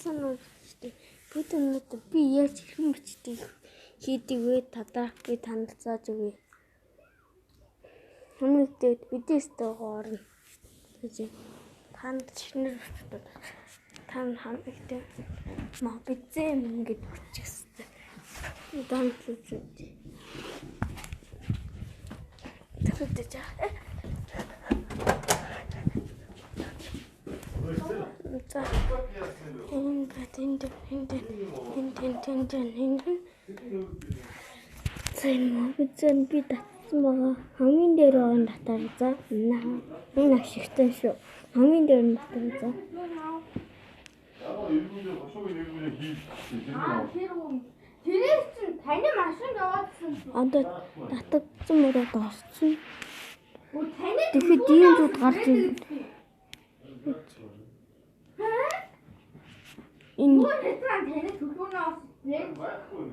санаа шүү. Бүтэнүүд би яаж хэрхэн бичдэг хийдэг вэ? Тадаах би танд зааж өгье. Хүмүүстээ бидээстэй гоорно. Тэгэж танд шинээр бичдэг. Тань хамттай маа бизээ ингэж бичихсэн. Донтлоо. Тэгэж Цэм би татсан байгаа. Хамгийн дээр байгаа татаар за. Энэ ашигтай шүү. Хамгийн дээр нь татаар за. тэрээс чинь таны машинд яваадсан. Одоо татагдсан мөрөд орсон. Таны Тэгэхэд ийм зүд гарч ирнэ. Энэ ресторан таны төлөвнөө авсан.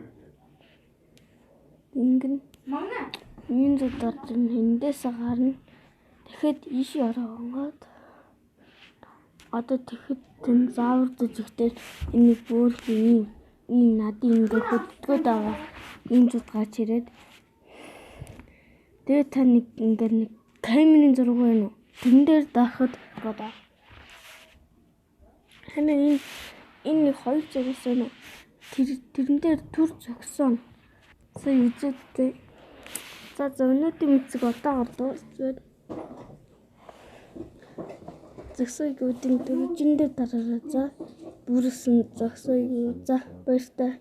ингэн Манай ийм зүд гарч ирнэ. Эндээс гарна. Тэгэхэд ийш оронгоод одоо тэгэхэд тэн заавардаж ихтэй энэ бөөрийн ийм надын ингээ хөдөлгөөд байгаа. Ийм зүд гарч ирээд тэгээ та нэг ингээ нэг камерын зураг байна уу? Тэн дээр даахад бодоо. Хана энэ нэг хоёр зурагс байна уу? Тэрэн дээр түр зогсон. Сая үзээдтэй. За өнөөдрийн мэцэг одоогоор дуусчихвээ. Зөксөйгүүдийн дөрвжин дээр дараараа за бүрсэн зөксөйгөө за баяртай.